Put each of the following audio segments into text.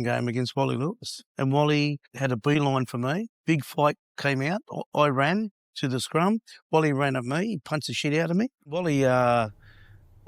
game against Wally Lewis. And Wally had a beeline for me. Big fight came out. I ran to the scrum. Wally ran at me. He punched the shit out of me. Wally,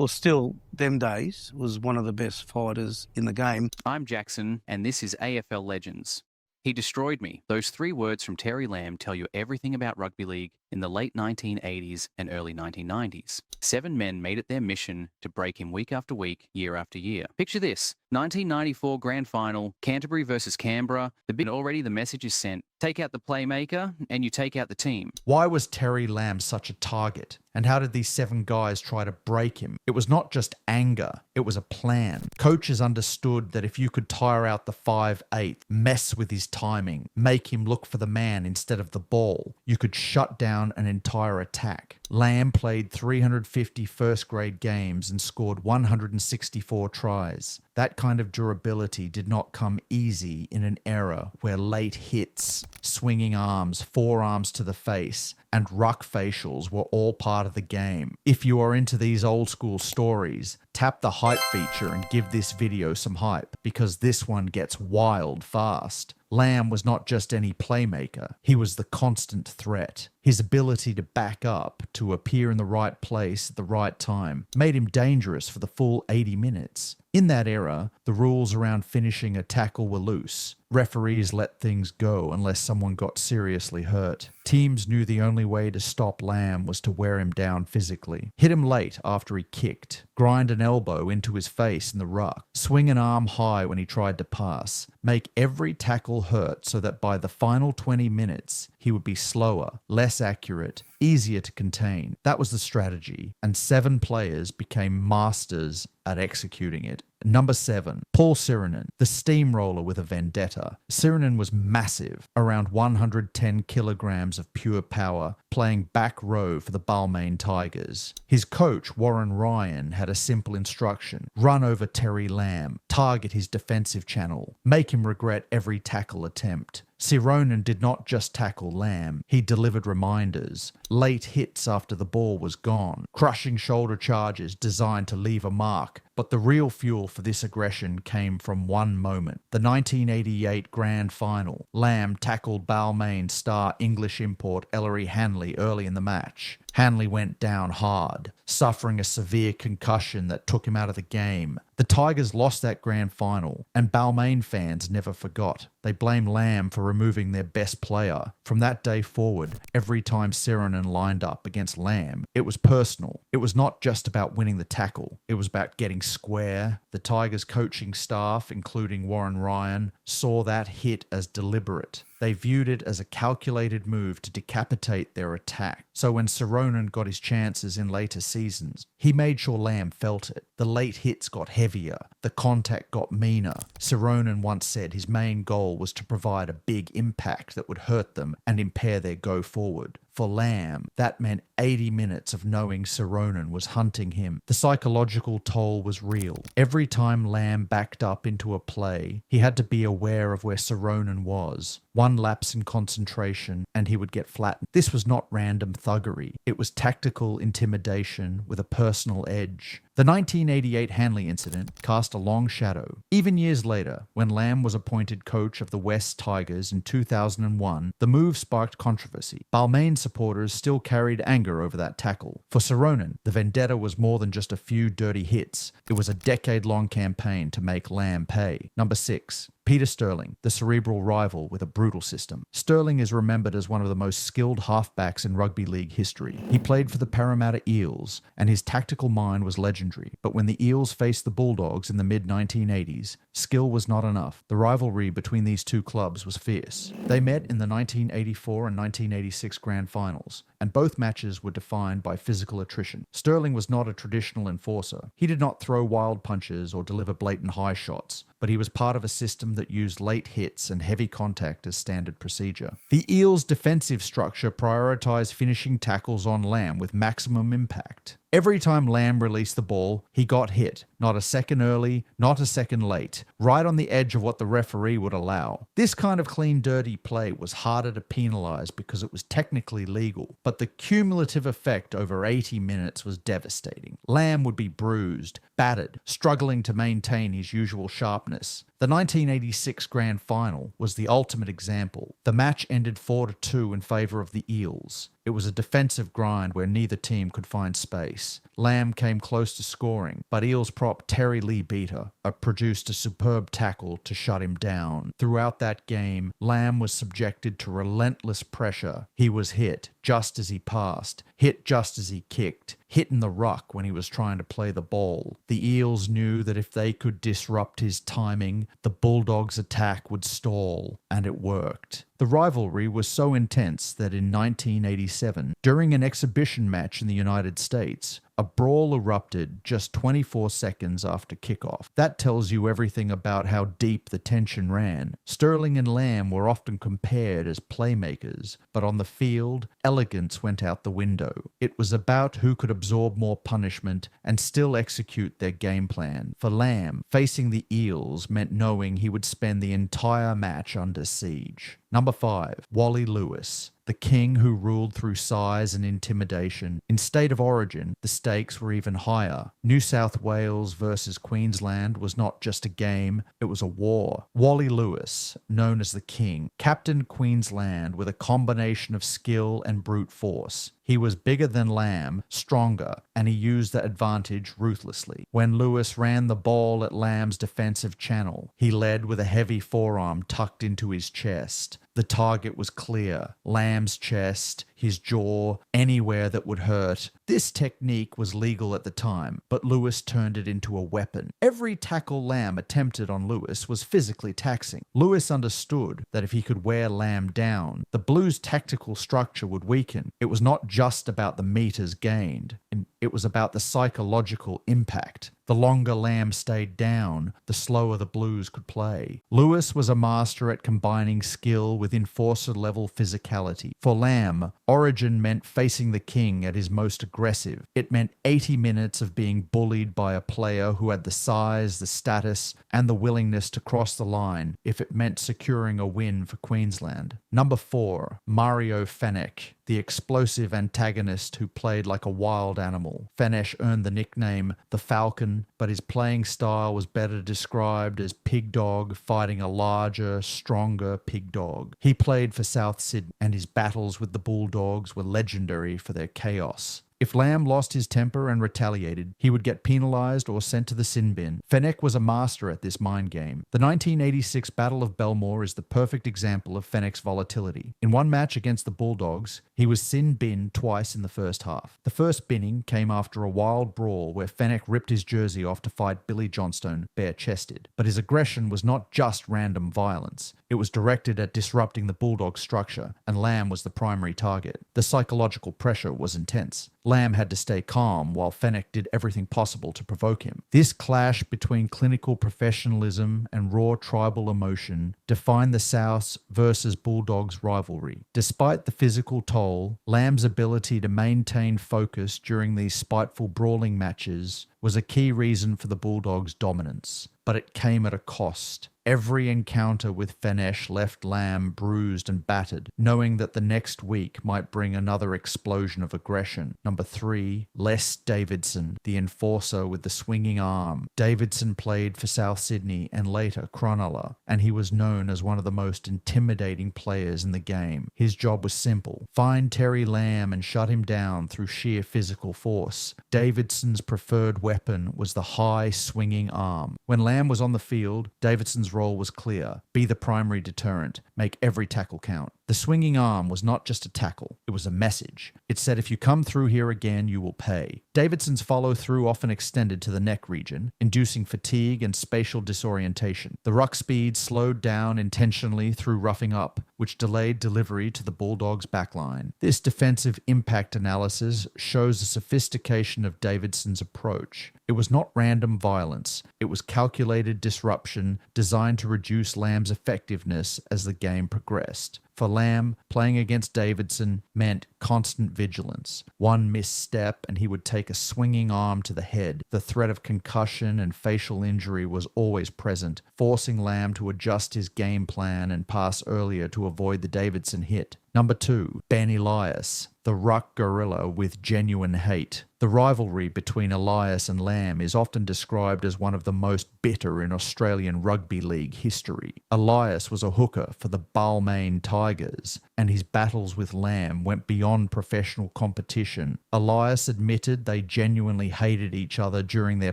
still, them days, was one of the best fighters in the game. I'm Jackson, and this is AFL Legends. He destroyed me. Those 3 words from Terry Lamb tell you everything about rugby league in the late 1980s and early 1990s. 7 men made it their mission to break him week after week, year after year. Picture this, 1994 Grand Final, Canterbury versus Canberra. Already the message is sent. Take out the playmaker and you take out the team. Why was Terry Lamb such a target? And how did these 7 guys try to break him? It was not just anger, it was a plan. Coaches understood that if you could tire out the 5'8", mess with his timing, make him look for the man instead of the ball, you could shut down an entire attack. Lamb played 350 first-grade games and scored 164 tries. That kind of durability did not come easy in an era where late hits, swinging arms, forearms to the face, and ruck facials were all part of the game. If you are into these old school stories, tap the hype feature and give this video some hype, because this one gets wild fast. Lamb was not just any playmaker, he was the constant threat. His ability to back up, to appear in the right place at the right time, made him dangerous for the full 80 minutes. In that era, the rules around finishing a tackle were loose. Referees let things go unless someone got seriously hurt. Teams knew the only way to stop Lamb was to wear him down physically. Hit him late after he kicked. Grind an elbow into his face in the ruck. Swing an arm high when he tried to pass. Make every tackle hurt so that by the final 20 minutes, he would be slower, less accurate, easier to contain. That was the strategy, and 7 players became masters at executing it. Number 7, Paul Sirenen, the steamroller with a vendetta. Sirenen was massive, around 110 kilograms of pure power, playing back row for the Balmain Tigers. His coach, Warren Ryan, had a simple instruction: run over Terry Lamb, target his defensive channel, make him regret every tackle attempt. Sironen did not just tackle Lamb, he delivered reminders, late hits after the ball was gone, crushing shoulder charges designed to leave a mark. But the real fuel for this aggression came from one moment. The 1988 Grand Final. Lamb tackled Balmain star English import Ellery Hanley early in the match. Hanley went down hard, suffering a severe concussion that took him out of the game. The Tigers lost that grand final, and Balmain fans never forgot. They blamed Lamb for removing their best player. From that day forward, every time Sirenen lined up against Lamb, it was personal. It was not just about winning the tackle. It was about getting square. The Tigers coaching staff, including Warren Ryan, saw that hit as deliberate. They viewed it as a calculated move to decapitate their attack. So when Sironen got his chances in later seasons, he made sure Lamb felt it. The late hits got heavier. The contact got meaner. Sironen once said his main goal was to provide a big impact that would hurt them and impair their go forward. For Lamb, that meant 80 minutes of knowing Sironen was hunting him. The psychological toll was real. Every time Lamb backed up into a play, he had to be aware of where Sironen was. One lapse in concentration and he would get flattened. This was not random thuggery. It was tactical intimidation with a personal edge. The 1988 Hanley incident cast a long shadow. Even years later, when Lamb was appointed coach of the West Tigers in 2001, the move sparked controversy. Balmain supporters still carried anger over that tackle. For Sironen, the vendetta was more than just a few dirty hits. It was a decade-long campaign to make Lamb pay. Number 6. Peter Sterling, the cerebral rival with a brutal system. Sterling is remembered as one of the most skilled halfbacks in rugby league history. He played for the Parramatta Eels, and his tactical mind was legendary. But when the Eels faced the Bulldogs in the mid-1980s, skill was not enough. The rivalry between these two clubs was fierce. They met in the 1984 and 1986 Grand Finals, and both matches were defined by physical attrition. Sterling was not a traditional enforcer. He did not throw wild punches or deliver blatant high shots, but he was part of a system that used late hits and heavy contact as standard procedure. The Eels' defensive structure prioritized finishing tackles on Lamb with maximum impact. Every time Lamb released the ball, he got hit. Not a second early, not a second late. Right on the edge of what the referee would allow. This kind of clean, dirty play was harder to penalize because it was technically legal, but the cumulative effect over 80 minutes was devastating. Lamb would be bruised, battered, struggling to maintain his usual sharpness. The 1986 Grand Final was the ultimate example. The match ended 4-2 in favour of the Eels. It was a defensive grind where neither team could find space. Lamb came close to scoring, but Eels prop Terry Lee Beater produced a superb tackle to shut him down. Throughout that game, Lamb was subjected to relentless pressure. He was hit just as he passed, hit just as he kicked, hit in the ruck when he was trying to play the ball. The Eels knew that if they could disrupt his timing, the Bulldogs' attack would stall, and it worked. The rivalry was so intense that in 1987, during an exhibition match in the United States, a brawl erupted just 24 seconds after kickoff. That tells you everything about how deep the tension ran. Sterling and Lamb were often compared as playmakers, but on the field, elegance went out the window. It was about who could absorb more punishment and still execute their game plan. For Lamb, facing the Eels meant knowing he would spend the entire match under siege. Number 5, Wally Lewis, the king who ruled through size and intimidation. In State of Origin, the stakes were even higher. New South Wales versus Queensland was not just a game, it was a war. Wally Lewis, known as the King, captained Queensland with a combination of skill and brute force. He was bigger than Lamb, stronger, and he used that advantage ruthlessly. When Lewis ran the ball at Lamb's defensive channel, he led with a heavy forearm tucked into his chest. The target was clear: Lamb's chest, his jaw, anywhere that would hurt. This technique was legal at the time, but Lewis turned it into a weapon. Every tackle Lamb attempted on Lewis was physically taxing. Lewis understood that if he could wear Lamb down, the Blues' tactical structure would weaken. It was not just about the meters gained, it was about the psychological impact. The longer Lamb stayed down, the slower the Blues could play. Lewis was a master at combining skill with enforcer-level physicality. For Lamb, Origin meant facing the King at his most aggressive. It meant 80 minutes of being bullied by a player who had the size, the status, and the willingness to cross the line if it meant securing a win for Queensland. Number 4, Mario Fenech, the explosive antagonist who played like a wild animal. Fenech earned the nickname the Falcon, but his playing style was better described as pig dog fighting a larger, stronger pig dog. He played for South Sydney, and his battles with the Bulldogs were legendary for their chaos. If Lamb lost his temper and retaliated, he would get penalised or sent to the sin bin. Fenech was a master at this mind game. The 1986 Battle of Belmore is the perfect example of Fenech's volatility. In one match against the Bulldogs, he was sin binned twice in the first half. The first binning came after a wild brawl where Fenech ripped his jersey off to fight Billy Johnstone bare-chested. But his aggression was not just random violence. It was directed at disrupting the Bulldogs' structure, and Lamb was the primary target. The psychological pressure was intense. Lamb had to stay calm while Fenech did everything possible to provoke him. This clash between clinical professionalism and raw tribal emotion defined the South's versus Bulldogs rivalry. Despite the physical toll, Lamb's ability to maintain focus during these spiteful brawling matches was a key reason for the Bulldogs' dominance. But it came at a cost. Every encounter with Fenech left Lamb bruised and battered, knowing that the next week might bring another explosion of aggression. Number 3, Les Davidson, the enforcer with the swinging arm. Davidson played for South Sydney and later Cronulla, and he was known as one of the most intimidating players in the game. His job was simple: find Terry Lamb and shut him down through sheer physical force. Davidson's preferred weapon was the high swinging arm. When Lamb was on the field, Davidson's role was clear: be the primary deterrent, make every tackle count. The swinging arm was not just a tackle, it was a message. It said, if you come through here again, you will pay. Davidson's follow-through often extended to the neck region, inducing fatigue and spatial disorientation. The ruck speed slowed down intentionally through roughing up, which delayed delivery to the Bulldogs' backline. This defensive impact analysis shows the sophistication of Davidson's approach. It was not random violence, it was calculated disruption designed to reduce Lamb's effectiveness as the game progressed. For Lamb, playing against Davidson meant constant vigilance. One misstep and he would take a swinging arm to the head. The threat of concussion and facial injury was always present, forcing Lamb to adjust his game plan and pass earlier to avoid the Davidson hit. Number 2, Ben Elias, the ruck gorilla with genuine hate. The rivalry between Elias and Lamb is often described as one of the most bitter in Australian rugby league history. Elias was a hooker for the Balmain Tigers, and his battles with Lamb went beyond professional competition. Elias admitted they genuinely hated each other during their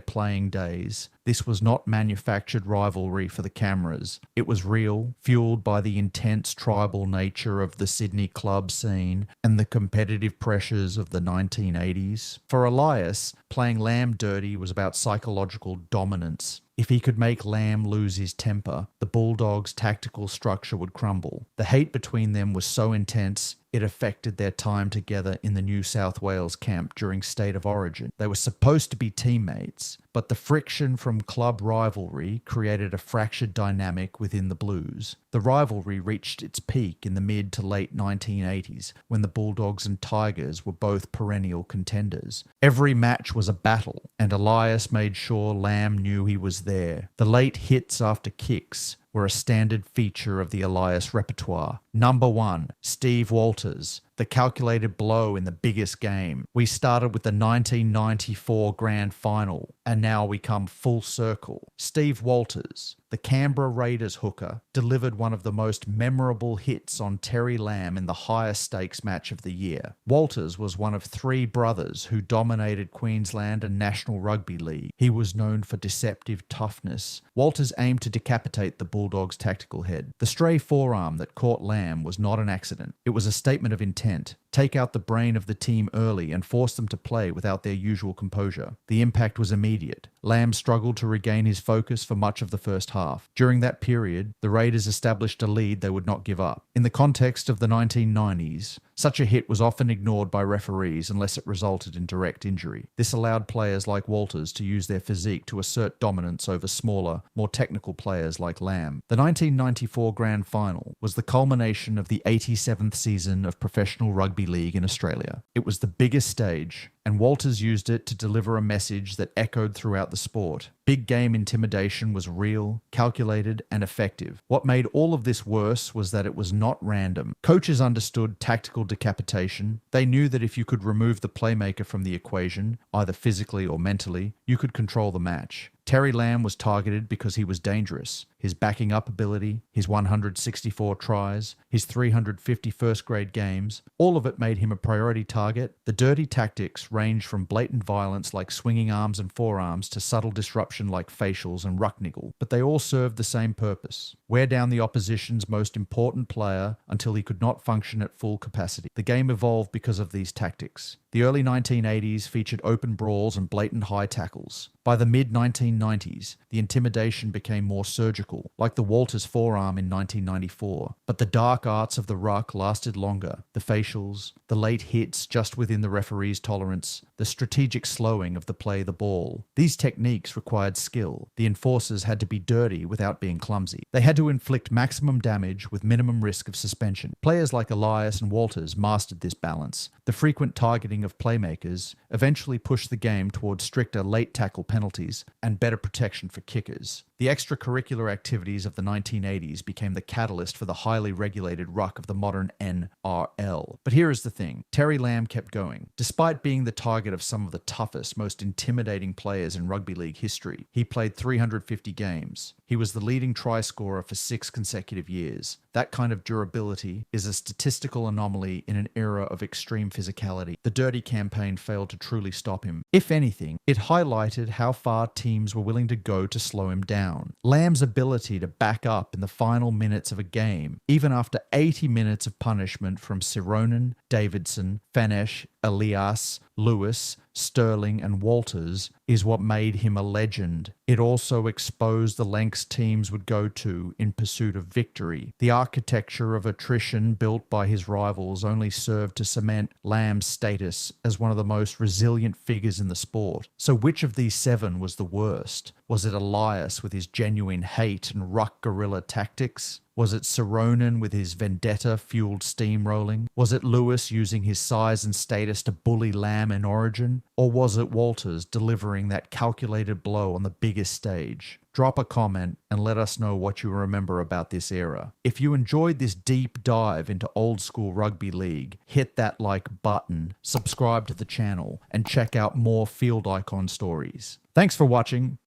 playing days. This was not manufactured rivalry for the cameras. It was real, fueled by the intense tribal nature of the Sydney club scene and the competitive pressures of the 1980s. For Elias, playing Lamb dirty was about psychological dominance. If he could make Lamb lose his temper, the Bulldogs' tactical structure would crumble. The hate between them was so intense, it affected their time together in the New South Wales camp during State of Origin. They were supposed to be teammates, but the friction from club rivalry created a fractured dynamic within the Blues. The rivalry reached its peak in the mid to late 1980s, when the Bulldogs and Tigers were both perennial contenders. Every match was a battle, and Elias made sure Lamb knew he was there. The late hits after kicks were a standard feature of the Elias repertoire. Number 1, Steve Walters, the calculated blow in the biggest game. We started with the 1994 Grand Final, and now we come full circle. Steve Walters, the Canberra Raiders hooker, delivered one of the most memorable hits on Terry Lamb in the highest stakes match of the year. Walters was one of 3 brothers who dominated Queensland and National Rugby League. He was known for deceptive toughness. Walters aimed to decapitate the Bulldogs' tactical head. The stray forearm that caught Lamb was not an accident. It was a statement of intent. Take out the brain of the team early and force them to play without their usual composure. The impact was immediate. Lamb struggled to regain his focus for much of the first half. During that period, the Raiders established a lead they would not give up. In the context of the 1990s, such a hit was often ignored by referees unless it resulted in direct injury. This allowed players like Walters to use their physique to assert dominance over smaller, more technical players like Lamb. The 1994 Grand Final was the culmination of the 87th season of professional rugby league in Australia. It was the biggest stage, and Walters used it to deliver a message that echoed throughout the sport. Big game intimidation was real, calculated, and effective. What made all of this worse was that it was not random. Coaches understood tactical decapitation. They knew that if you could remove the playmaker from the equation, either physically or mentally, you could control the match. Terry Lamb was targeted because he was dangerous. His backing up ability, his 164 tries, his 350 first-grade games, all of it made him a priority target. The dirty tactics ranged from blatant violence like swinging arms and forearms to subtle disruption like facials and ruck niggle, but they all served the same purpose: wear down the opposition's most important player until he could not function at full capacity. The game evolved because of these tactics. The early 1980s featured open brawls and blatant high tackles. By the mid-1990s, the intimidation became more surgical, like the Walters forearm in 1994. But the dark arts of the ruck lasted longer. The facials, the late hits just within the referee's tolerance, the strategic slowing of the play the ball. These techniques required skill. The enforcers had to be dirty without being clumsy. They had to inflict maximum damage with minimum risk of suspension. Players like Elias and Walters mastered this balance. The frequent targeting of playmakers eventually pushed the game towards stricter late tackle penalties and better protection for kickers. The extracurricular activities of the 1980s became the catalyst for the highly regulated ruck of the modern NRL. But here is the thing. Terry Lamb kept going. Despite being the target of some of the toughest, most intimidating players in rugby league history, he played 350 games. He was the leading try scorer for 6 consecutive years. That kind of durability is a statistical anomaly in an era of extreme physicality. The dirty campaign failed to truly stop him. If anything, it highlighted how far teams were willing to go to slow him down. Lamb's ability to back up in the final minutes of a game, even after 80 minutes of punishment from Sironen, Davidson, Fanesh, Elias, Lewis, Sterling, and Walters, is what made him a legend. It also exposed the lengths teams would go to in pursuit of victory. The architecture of attrition built by his rivals only served to cement Lamb's status as one of the most resilient figures in the sport. So which of these 7 was the worst? Was it Elias with his genuine hate and ruck guerrilla tactics? Was it Saronen with his vendetta-fueled steamrolling? Was it Lewis using his size and status to bully Lamb in Origin? Or was it Walters delivering that calculated blow on the biggest stage? Drop a comment and let us know what you remember about this era. If you enjoyed this deep dive into old school rugby league, hit that like button, subscribe to the channel, and check out more Field Icon stories. Thanks for watching.